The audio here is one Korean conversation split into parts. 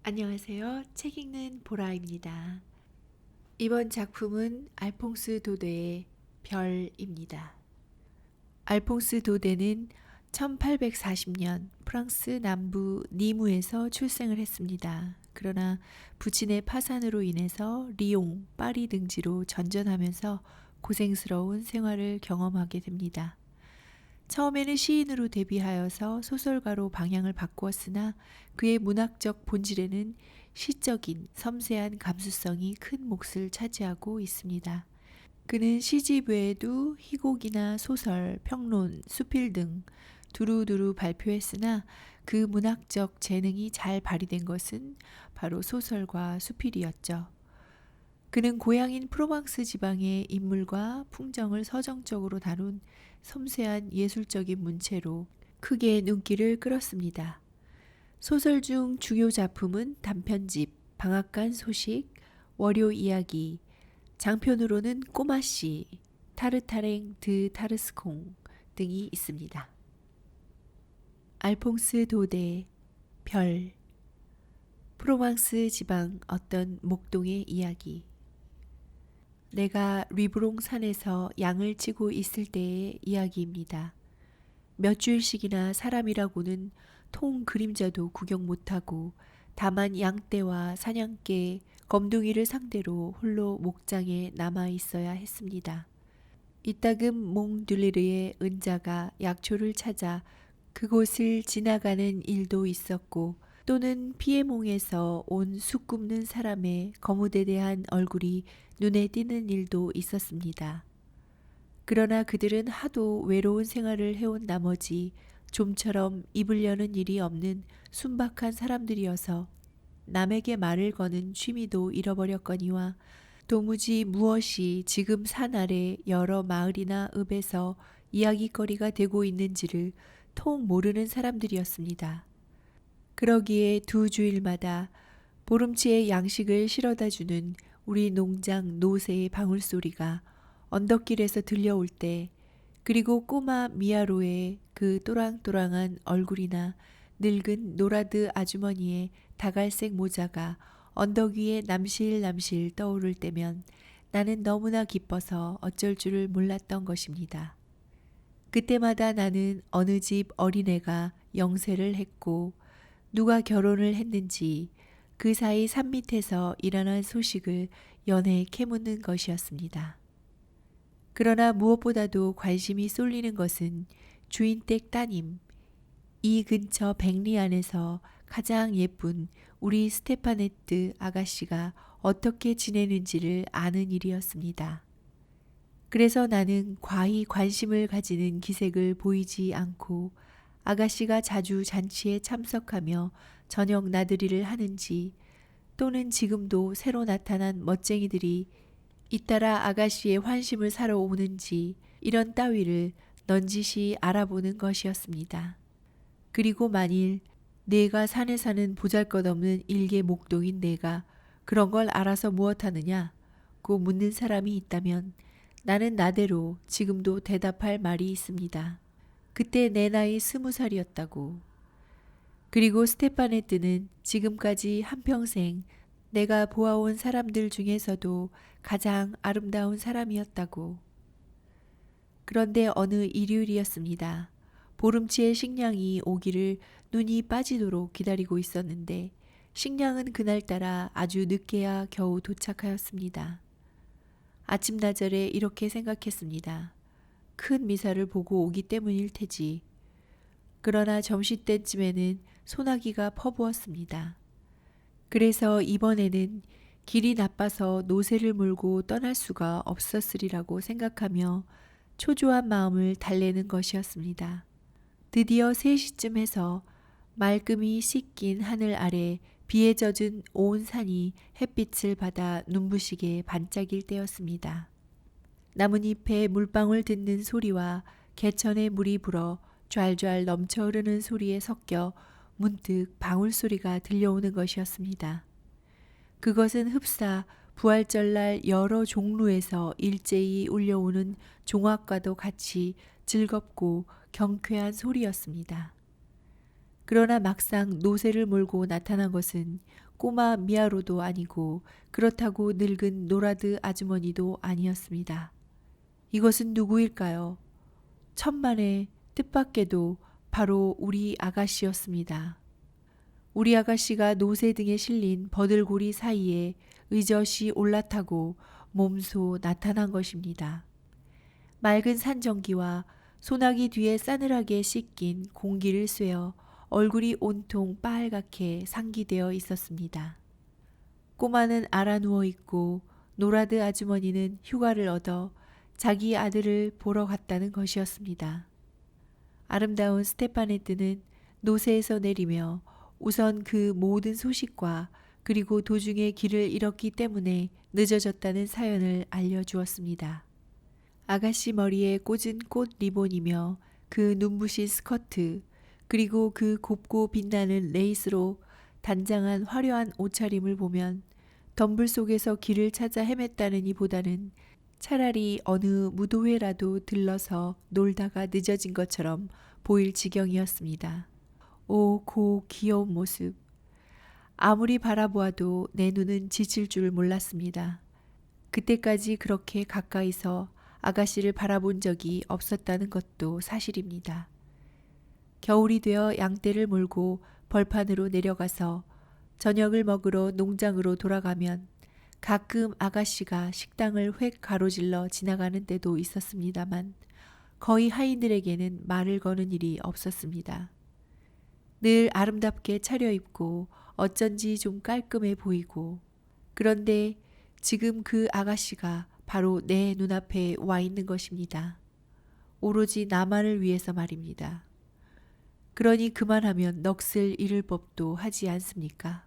안녕하세요. 책 읽는 보라입니다. 이번 작품은 알퐁스 도데의 별입니다. 알퐁스 도데는 1840년 프랑스 남부 니무에서 출생을 했습니다. 그러나 부친의 파산으로 인해서 리옹, 파리 등지로 전전하면서 고생스러운 생활을 경험하게 됩니다. 처음에는 시인으로 데뷔하여서 소설가로 방향을 바꾸었으나 그의 문학적 본질에는 시적인 섬세한 감수성이 큰 몫을 차지하고 있습니다. 그는 시집 외에도 희곡이나 소설, 평론, 수필 등 두루두루 발표했으나 그 문학적 재능이 잘 발휘된 것은 바로 소설과 수필이었죠. 그는 고향인 프로방스 지방의 인물과 풍경을 서정적으로 다룬 섬세한 예술적인 문체로 크게 눈길을 끌었습니다. 소설 중 주요 작품은 단편집, 방앗간 소식, 월요 이야기, 장편으로는 꼬마씨, 타르타랭 드 타르스콩 등이 있습니다. 알퐁스 도데, 별, 프로방스 지방 어떤 목동의 이야기. 내가 리브롱 산에서 양을 치고 있을 때의 이야기입니다. 몇 주일씩이나 사람이라고는 통 그림자도 구경 못하고 다만 양떼와 사냥개, 검둥이를 상대로 홀로 목장에 남아 있어야 했습니다. 이따금 몽듈리르의 은자가 약초를 찾아 그곳을 지나가는 일도 있었고 또는 피에몽에서 온 숲 굽는 사람의 거무대대한 얼굴이 눈에 띄는 일도 있었습니다. 그러나 그들은 하도 외로운 생활을 해온 나머지 좀처럼 입으려는 일이 없는 순박한 사람들이어서 남에게 말을 거는 취미도 잃어버렸거니와 도무지 무엇이 지금 산 아래 여러 마을이나 읍에서 이야기거리가 되고 있는지를 통 모르는 사람들이었습니다. 그러기에 두 주일마다 보름치의 양식을 실어다 주는 우리 농장 노새의 방울소리가 언덕길에서 들려올 때, 그리고 꼬마 미아로의 그 또랑또랑한 얼굴이나 늙은 노라드 아주머니의 다갈색 모자가 언덕 위에 남실남실 떠오를 때면 나는 너무나 기뻐서 어쩔 줄을 몰랐던 것입니다. 그때마다 나는 어느 집 어린애가 영세를 했고 누가 결혼을 했는지 그 사이 산 밑에서 일어난 소식을 연해 캐묻는 것이었습니다. 그러나 무엇보다도 관심이 쏠리는 것은 주인댁 따님, 이 근처 백리 안에서 가장 예쁜 우리 스테파네트 아가씨가 어떻게 지내는지를 아는 일이었습니다. 그래서 나는 과히 관심을 가지는 기색을 보이지 않고 아가씨가 자주 잔치에 참석하며 저녁 나들이를 하는지 또는 지금도 새로 나타난 멋쟁이들이 잇따라 아가씨의 환심을 사러 오는지 이런 따위를 넌지시 알아보는 것이었습니다. 그리고 만일 내가 산에 사는 보잘것없는 일개 목동인 내가 그런 걸 알아서 무엇하느냐고 묻는 사람이 있다면 나는 나대로 지금도 대답할 말이 있습니다. 그때 내 나이 20살이었다고. 그리고 스테파네트는 지금까지 한평생 내가 보아온 사람들 중에서도 가장 아름다운 사람이었다고. 그런데 어느 일요일이었습니다. 보름치의 식량이 오기를 눈이 빠지도록 기다리고 있었는데 식량은 그날따라 아주 늦게야 겨우 도착하였습니다. 아침나절에 이렇게 생각했습니다. 큰 미사를 보고 오기 때문일 테지. 그러나 점심때쯤에는 소나기가 퍼부었습니다. 그래서 이번에는 길이 나빠서 노새를 몰고 떠날 수가 없었으리라고 생각하며 초조한 마음을 달래는 것이었습니다. 드디어 3시쯤 해서 말끔히 씻긴 하늘 아래 비에 젖은 온 산이 햇빛을 받아 눈부시게 반짝일 때였습니다. 나뭇잎에 물방울 듣는 소리와 개천에 물이 불어 좔좔 넘쳐 흐르는 소리에 섞여 문득 방울소리가 들려오는 것이었습니다. 그것은 흡사 부활절날 여러 종루에서 일제히 울려오는 종악과도 같이 즐겁고 경쾌한 소리였습니다. 그러나 막상 노새를 몰고 나타난 것은 꼬마 미아로도 아니고 그렇다고 늙은 노라드 아주머니도 아니었습니다. 이것은 누구일까요? 천만의 뜻밖에도 바로 우리 아가씨였습니다. 우리 아가씨가 노새 등에 실린 버들고리 사이에 의젓이 올라타고 몸소 나타난 것입니다. 맑은 산전기와 소나기 뒤에 싸늘하게 씻긴 공기를 쐬어 얼굴이 온통 빨갛게 상기되어 있었습니다. 꼬마는 알아 누워 있고 노라드 아주머니는 휴가를 얻어 자기 아들을 보러 갔다는 것이었습니다. 아름다운 스테파네트는 노새에서 내리며 우선 그 모든 소식과 그리고 도중에 길을 잃었기 때문에 늦어졌다는 사연을 알려주었습니다. 아가씨 머리에 꽂은 꽃 리본이며 그 눈부신 스커트 그리고 그 곱고 빛나는 레이스로 단장한 화려한 옷차림을 보면 덤불 속에서 길을 찾아 헤맸다는 이보다는 차라리 어느 무도회라도 들러서 놀다가 늦어진 것처럼 보일 지경이었습니다. 오, 고 귀여운 모습. 아무리 바라보아도 내 눈은 지칠 줄 몰랐습니다. 그때까지 그렇게 가까이서 아가씨를 바라본 적이 없었다는 것도 사실입니다. 겨울이 되어 양떼를 몰고 벌판으로 내려가서 저녁을 먹으러 농장으로 돌아가면 가끔 아가씨가 식당을 획 가로질러 지나가는 때도 있었습니다만 거의 하인들에게는 말을 거는 일이 없었습니다. 늘 아름답게 차려입고 어쩐지 좀 깔끔해 보이고 그런데 지금 그 아가씨가 바로 내 눈앞에 와 있는 것입니다. 오로지 나만을 위해서 말입니다. 그러니 그만하면 넋을 잃을 법도 하지 않습니까?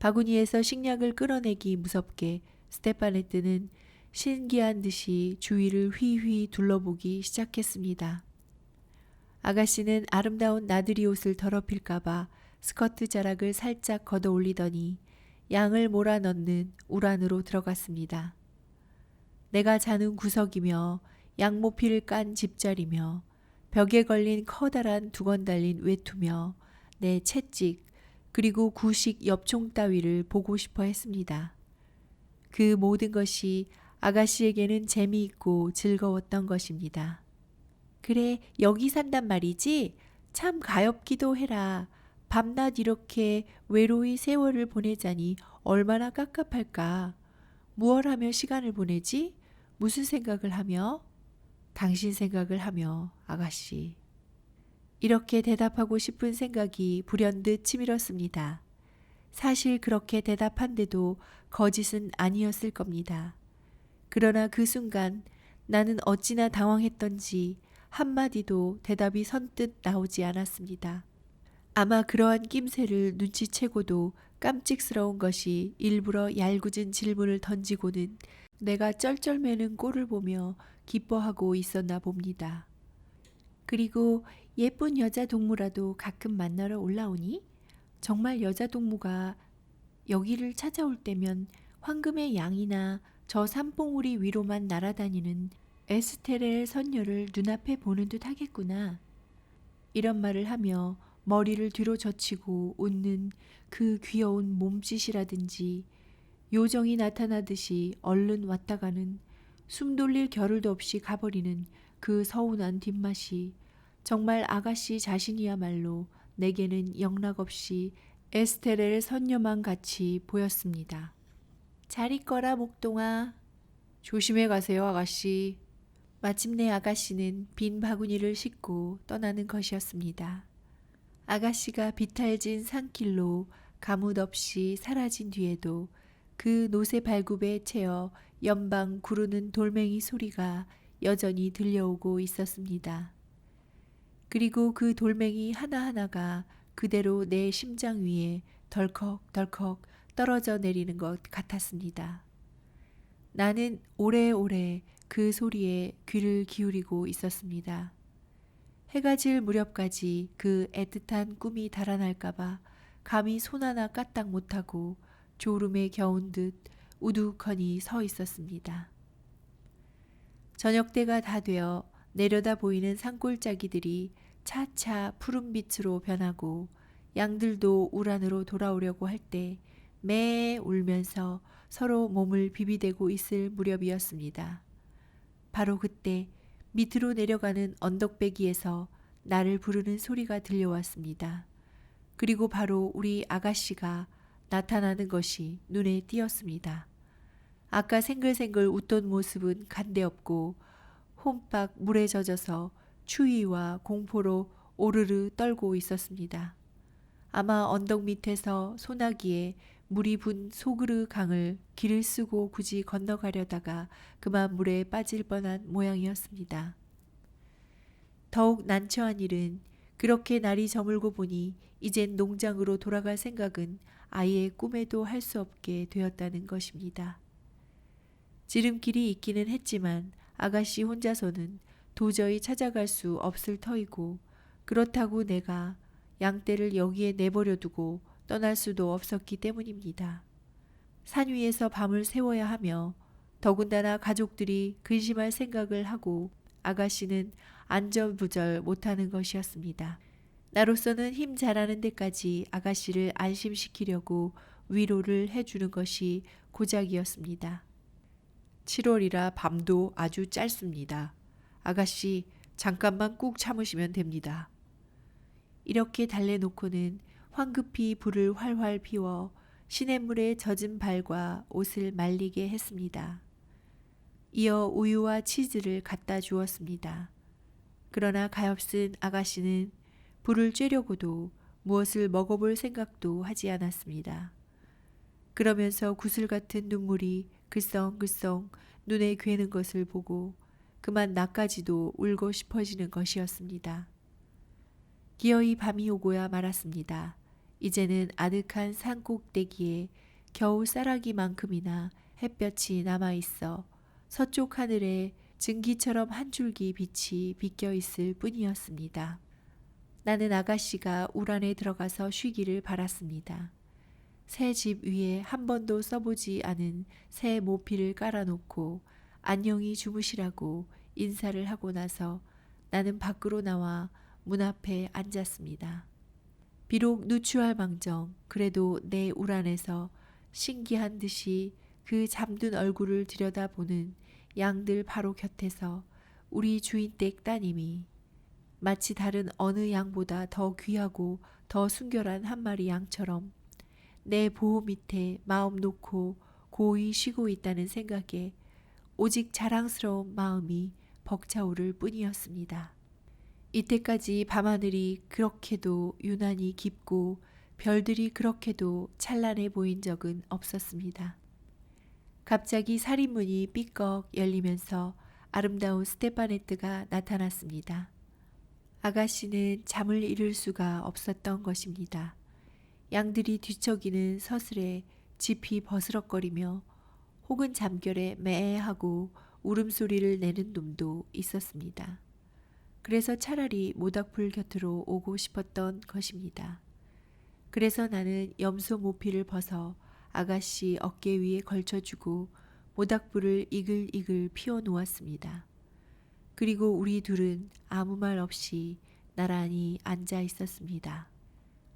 바구니에서 식량을 끌어내기 무섭게 스테파네트는 신기한 듯이 주위를 휘휘 둘러보기 시작했습니다. 아가씨는 아름다운 나들이 옷을 더럽힐까봐 스커트 자락을 살짝 걷어 올리더니 양을 몰아넣는 우란으로 들어갔습니다. 내가 자는 구석이며 양모피를 깐 집자리며 벽에 걸린 커다란 두건 달린 외투며 내 채찍 그리고 구식 엽총 따위를 보고 싶어 했습니다. 그 모든 것이 아가씨에게는 재미있고 즐거웠던 것입니다. 그래, 여기 산단 말이지? 참 가엾기도 해라. 밤낮 이렇게 외로이 세월을 보내자니 얼마나 깝깝할까. 무얼 하며 시간을 보내지? 무슨 생각을 하며? 당신 생각을 하며, 아가씨. 이렇게 대답하고 싶은 생각이 불현듯 치밀었습니다. 사실 그렇게 대답한데도 거짓은 아니었을 겁니다. 그러나 그 순간 나는 어찌나 당황했던지 한마디도 대답이 선뜻 나오지 않았습니다. 아마 그러한 낌새를 눈치채고도 깜찍스러운 것이 일부러 얄궂은 질문을 던지고는 내가 쩔쩔매는 꼴을 보며 기뻐하고 있었나 봅니다. 그리고 예쁜 여자 동무라도 가끔 만나러 올라오니? 정말 여자 동무가 여기를 찾아올 때면 황금의 양이나 저 산봉우리 위로만 날아다니는 에스테렐 선녀를 눈앞에 보는 듯 하겠구나. 이런 말을 하며 머리를 뒤로 젖히고 웃는 그 귀여운 몸짓이라든지 요정이 나타나듯이 얼른 왔다가는 숨 돌릴 겨를도 없이 가버리는 그 서운한 뒷맛이 정말 아가씨 자신이야말로 내게는 영락없이 에스테렐 선녀만 같이 보였습니다. 잘 있거라 목동아. 조심해 가세요 아가씨. 마침내 아가씨는 빈 바구니를 싣고 떠나는 것이었습니다. 아가씨가 비탈진 산길로 가뭇없이 사라진 뒤에도 그 노새 발굽에 채어 연방 구르는 돌멩이 소리가 여전히 들려오고 있었습니다. 그리고 그 돌멩이 하나하나가 그대로 내 심장 위에 덜컥덜컥 떨어져 내리는 것 같았습니다. 나는 오래오래 그 소리에 귀를 기울이고 있었습니다. 해가 질 무렵까지 그 애틋한 꿈이 달아날까봐 감히 손 하나 까딱 못하고 졸음에 겨운 듯 우두커니 서 있었습니다. 저녁때가 다 되어 내려다 보이는 산골짜기들이 차차 푸른빛으로 변하고 양들도 울 안으로 돌아오려고 할 때 매 울면서 서로 몸을 비비대고 있을 무렵이었습니다. 바로 그때 밑으로 내려가는 언덕배기에서 나를 부르는 소리가 들려왔습니다. 그리고 바로 우리 아가씨가 나타나는 것이 눈에 띄었습니다. 아까 생글생글 웃던 모습은 간데없고 홈박 물에 젖어서 추위와 공포로 오르르 떨고 있었습니다. 아마 언덕 밑에서 소나기에 물이 분 소그르 강을 길을 쓰고 굳이 건너가려다가 그만 물에 빠질 뻔한 모양이었습니다. 더욱 난처한 일은 그렇게 날이 저물고 보니 이젠 농장으로 돌아갈 생각은 아예 꿈에도 할 수 없게 되었다는 것입니다. 지름길이 있기는 했지만 아가씨 혼자서는 도저히 찾아갈 수 없을 터이고, 그렇다고 내가 양떼를 여기에 내버려 두고 떠날 수도 없었기 때문입니다. 산 위에서 밤을 새워야 하며 더군다나 가족들이 근심할 생각을 하고 아가씨는 안절부절 못하는 것이었습니다. 나로서는 힘 잘하는 데까지 아가씨를 안심시키려고 위로를 해주는 것이 고작이었습니다. 7월이라 밤도 아주 짧습니다. 아가씨, 잠깐만 꾹 참으시면 됩니다. 이렇게 달래놓고는 황급히 불을 활활 피워 시냇물에 젖은 발과 옷을 말리게 했습니다. 이어 우유와 치즈를 갖다 주었습니다. 그러나 가엾은 아가씨는 불을 쬐려고도 무엇을 먹어볼 생각도 하지 않았습니다. 그러면서 구슬 같은 눈물이 글썽글썽 눈에 괴는 것을 보고 그만 나까지도 울고 싶어지는 것이었습니다. 기어이 밤이 오고야 말았습니다. 이제는 아득한 산 꼭대기에 겨우 쌀아기만큼이나 햇볕이 남아있어 서쪽 하늘에 증기처럼 한 줄기 빛이 비껴 있을 뿐이었습니다. 나는 아가씨가 울 안에 들어가서 쉬기를 바랐습니다. 새 집 위에 한 번도 써보지 않은 새 모피를 깔아놓고 안녕히 주무시라고 인사를 하고 나서 나는 밖으로 나와 문 앞에 앉았습니다. 비록 누추할 망정 그래도 내 울 안에서 신기한 듯이 그 잠든 얼굴을 들여다보는 양들 바로 곁에서 우리 주인댁 따님이 마치 다른 어느 양보다 더 귀하고 더 순결한 한 마리 양처럼 내 보호 밑에 마음 놓고 고이 쉬고 있다는 생각에 오직 자랑스러운 마음이 벅차오를 뿐이었습니다. 이때까지 밤하늘이 그렇게도 유난히 깊고 별들이 그렇게도 찬란해 보인 적은 없었습니다. 갑자기 살인문이 삐걱 열리면서 아름다운 스테파네트가 나타났습니다. 아가씨는 잠을 이룰 수가 없었던 것입니다. 양들이 뒤척이는 서슬에 짚이 버스럭거리며 혹은 잠결에 매하고 울음소리를 내는 놈도 있었습니다. 그래서 차라리 모닥불 곁으로 오고 싶었던 것입니다. 그래서 나는 염소 모피를 벗어 아가씨 어깨 위에 걸쳐주고 모닥불을 이글이글 피워 놓았습니다. 그리고 우리 둘은 아무 말 없이 나란히 앉아 있었습니다.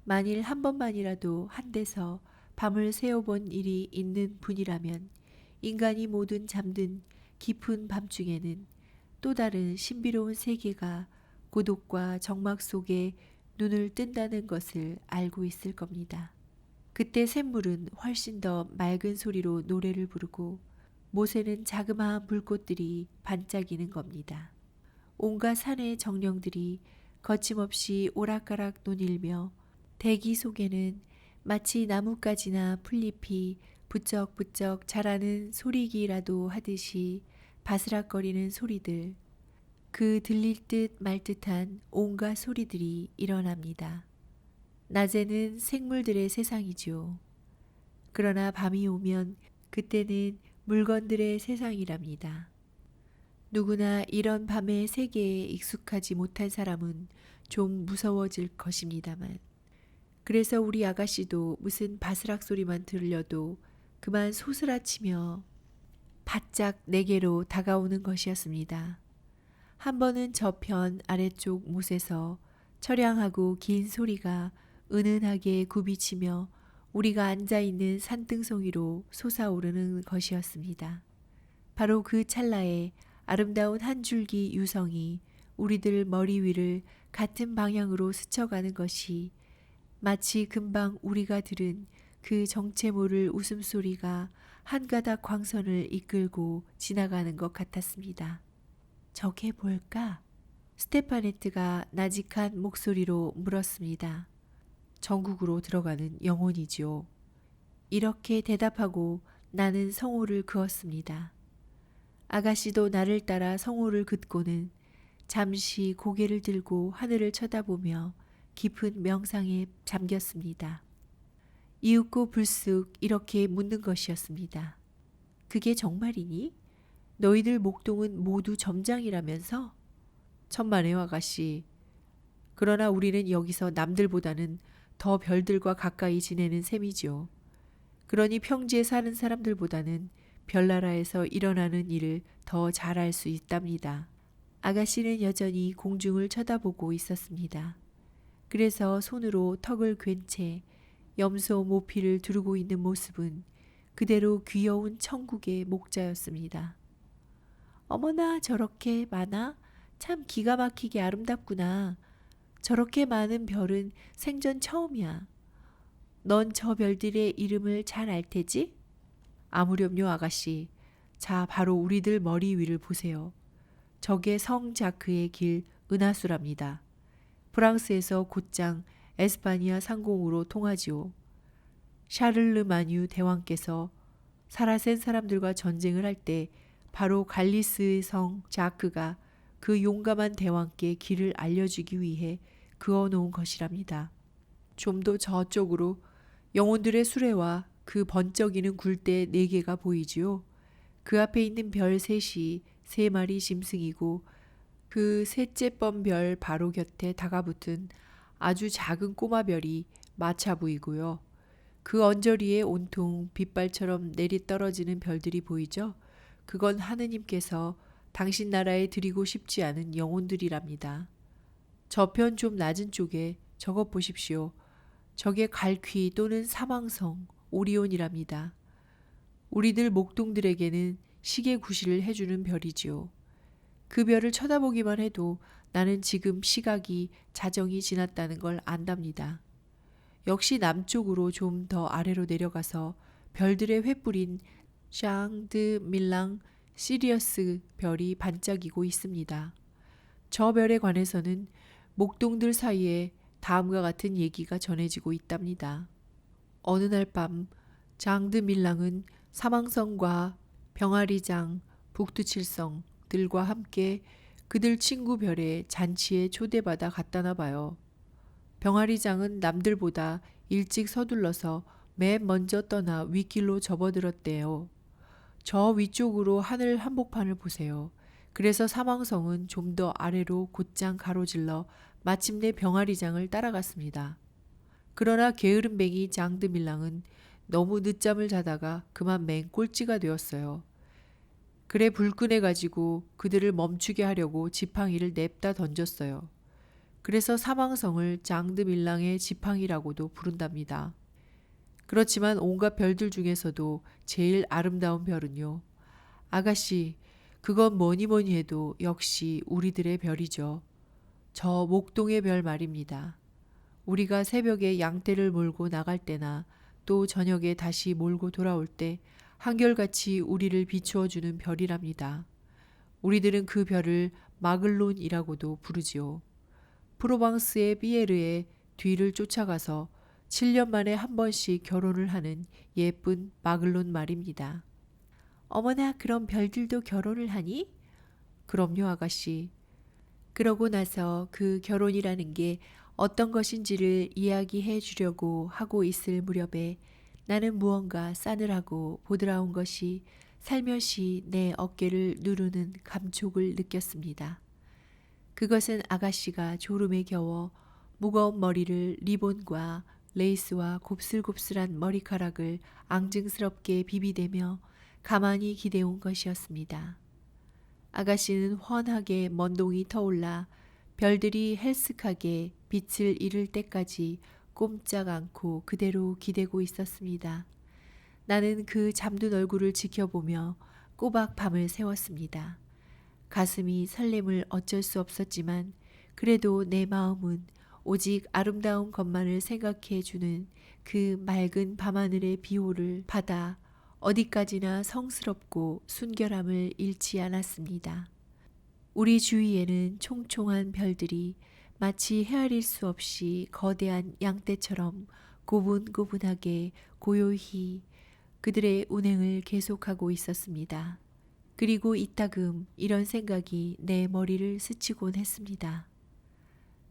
만일 한 번만이라도 한 데서 밤을 새워본 일이 있는 분이라면 인간이 모든 잠든 깊은 밤중에는 또 다른 신비로운 세계가 고독과 적막 속에 눈을 뜬다는 것을 알고 있을 겁니다. 그때 샘물은 훨씬 더 맑은 소리로 노래를 부르고 못에는 자그마한 불꽃들이 반짝이는 겁니다. 온갖 산의 정령들이 거침없이 오락가락 논일며 대기 속에는 마치 나뭇가지나 풀잎이 부쩍부쩍 자라는 소리기라도 하듯이 바스락거리는 소리들, 그 들릴 듯 말 듯한 온갖 소리들이 일어납니다. 낮에는 생물들의 세상이죠. 그러나 밤이 오면 그때는 물건들의 세상이랍니다. 누구나 이런 밤의 세계에 익숙하지 못한 사람은 좀 무서워질 것입니다만, 그래서 우리 아가씨도 무슨 바스락 소리만 들려도 그만 소스라치며 바짝 내게로 다가오는 것이었습니다. 한 번은 저편 아래쪽 못에서 처량하고 긴 소리가 은은하게 굽이치며 우리가 앉아있는 산등송이로 솟아오르는 것이었습니다. 바로 그 찰나에 아름다운 한 줄기 유성이 우리들 머리 위를 같은 방향으로 스쳐가는 것이 마치 금방 우리가 들은 그 정체 모를 웃음소리가 한 가닥 광선을 이끌고 지나가는 것 같았습니다. 저게 뭘까? 스테파네트가 나직한 목소리로 물었습니다. 전국으로 들어가는 영혼이지요. 이렇게 대답하고 나는 성호를 그었습니다. 아가씨도 나를 따라 성호를 긋고는 잠시 고개를 들고 하늘을 쳐다보며 깊은 명상에 잠겼습니다. 이윽고 불쑥 이렇게 묻는 것이었습니다. 그게 정말이니? 너희들 목동은 모두 점장이라면서? 천만에요, 아가씨. 그러나 우리는 여기서 남들보다는 더 별들과 가까이 지내는 셈이지요. 그러니 평지에 사는 사람들보다는 별나라에서 일어나는 일을 더 잘 알 수 있답니다. 아가씨는 여전히 공중을 쳐다보고 있었습니다. 그래서 손으로 턱을 괜 채 염소 모피를 두르고 있는 모습은 그대로 귀여운 천국의 목자였습니다. 어머나, 저렇게 많아? 참 기가 막히게 아름답구나. 저렇게 많은 별은 생전 처음이야. 넌 저 별들의 이름을 잘 알 테지? 아무렴요, 아가씨. 자, 바로 우리들 머리 위를 보세요. 저게 성 자크의 길 은하수랍니다. 프랑스에서 곧장 에스파니아 상공으로 통하지요. 샤를르마뉴 대왕께서 사라센 사람들과 전쟁을 할 때 바로 갈리스의 성 자크가 그 용감한 대왕께 길을 알려주기 위해 그어놓은 것이랍니다. 좀 더 저쪽으로 영혼들의 수레와 그 번쩍이는 굴대 4개가 보이지요. 그 앞에 있는 별 셋이 3마리 짐승이고 그 셋째 번 별 바로 곁에 다가붙은 아주 작은 꼬마 별이 마차부이고요. 그 언저리에 온통 빗발처럼 내리 떨어지는 별들이 보이죠. 그건 하느님께서 당신 나라에 드리고 싶지 않은 영혼들이랍니다. 저편 좀 낮은 쪽에 저것 보십시오. 저게 갈퀴 또는 사망성 오리온이랍니다. 우리들 목동들에게는 시계 구실을 해주는 별이지요. 그 별을 쳐다보기만 해도 나는 지금 시각이 자정이 지났다는 걸 안답니다. 역시 남쪽으로 좀 더 아래로 내려가서 별들의 횃불인 샹드 밀랑 시리어스 별이 반짝이고 있습니다. 저 별에 관해서는 목동들 사이에 다음과 같은 얘기가 전해지고 있답니다. 어느 날 밤 장드 밀랑은 사망성과 병아리장, 북두칠성들과 함께 그들 친구 별의 잔치에 초대받아 갔다나 봐요. 병아리장은 남들보다 일찍 서둘러서 맨 먼저 떠나 윗길로 접어들었대요. 저 위쪽으로 하늘 한복판을 보세요. 그래서 사망성은 좀 더 아래로 곧장 가로질러 마침내 병아리장을 따라갔습니다. 그러나 게으름뱅이 장드밀랑은 너무 늦잠을 자다가 그만 맹 꼴찌가 되었어요. 그래 불끈해가지고 그들을 멈추게 하려고 지팡이를 냅다 던졌어요. 그래서 사망성을 장드밀랑의 지팡이라고도 부른답니다. 그렇지만 온갖 별들 중에서도 제일 아름다운 별은요. 아가씨, 그건 뭐니 해도 역시 우리들의 별이죠. 저 목동의 별 말입니다. 우리가 새벽에 양떼를 몰고 나갈 때나 또 저녁에 다시 몰고 돌아올 때 한결같이 우리를 비추어주는 별이랍니다. 우리들은 그 별을 마글론이라고도 부르지요. 프로방스의 피에르의 뒤를 쫓아가서 7년 만에 한 번씩 결혼을 하는 예쁜 마글론 말입니다. 어머나, 그런 별들도 결혼을 하니? 그럼요, 아가씨. 그러고 나서 그 결혼이라는 게 어떤 것인지를 이야기해 주려고 하고 있을 무렵에 나는 무언가 싸늘하고 보드라운 것이 살며시 내 어깨를 누르는 감촉을 느꼈습니다. 그것은 아가씨가 졸음에 겨워 무거운 머리를 리본과 레이스와 곱슬곱슬한 머리카락을 앙증스럽게 비비대며 가만히 기대온 것이었습니다. 아가씨는 훤하게 먼동이 터올라 별들이 헬쓱하게 빛을 잃을 때까지 꼼짝 않고 그대로 기대고 있었습니다. 나는 그 잠든 얼굴을 지켜보며 꼬박 밤을 새웠습니다. 가슴이 설렘을 어쩔 수 없었지만 그래도 내 마음은 오직 아름다운 것만을 생각해 주는 그 맑은 밤하늘의 비호를 받아 어디까지나 성스럽고 순결함을 잃지 않았습니다. 우리 주위에는 총총한 별들이 마치 헤아릴 수 없이 거대한 양떼처럼 고분고분하게 고요히 그들의 운행을 계속하고 있었습니다. 그리고 이따금 이런 생각이 내 머리를 스치곤 했습니다.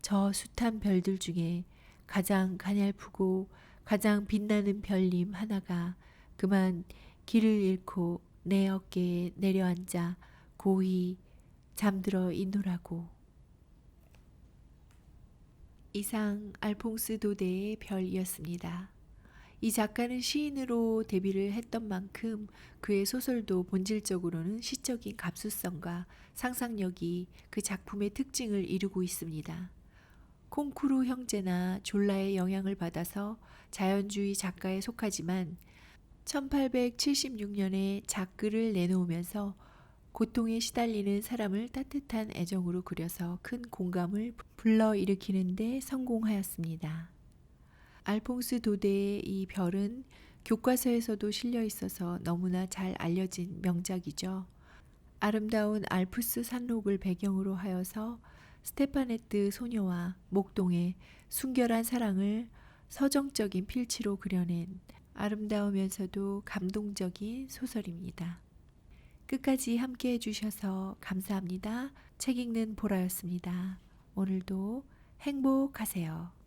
저 숱한 별들 중에 가장 가냘프고 가장 빛나는 별님 하나가 그만 길을 잃고 내 어깨에 내려앉아 고이 잠들어 있노라고. 이상 알퐁스 도데의 별이었습니다. 이 작가는 시인으로 데뷔를 했던 만큼 그의 소설도 본질적으로는 시적인 감수성과 상상력이 그 작품의 특징을 이루고 있습니다. 콩쿠르 형제나 졸라의 영향을 받아서 자연주의 작가에 속하지만 1876년에 작글을 내놓으면서 고통에 시달리는 사람을 따뜻한 애정으로 그려서 큰 공감을 불러일으키는 데 성공하였습니다. 알퐁스 도데의 이 별은 교과서에서도 실려 있어서 너무나 잘 알려진 명작이죠. 아름다운 알프스 산록을 배경으로 하여서 스테파네트 소녀와 목동의 순결한 사랑을 서정적인 필치로 그려낸 아름다우면서도 감동적인 소설입니다. 끝까지 함께 해주셔서 감사합니다. 책 읽는 보라였습니다. 오늘도 행복하세요.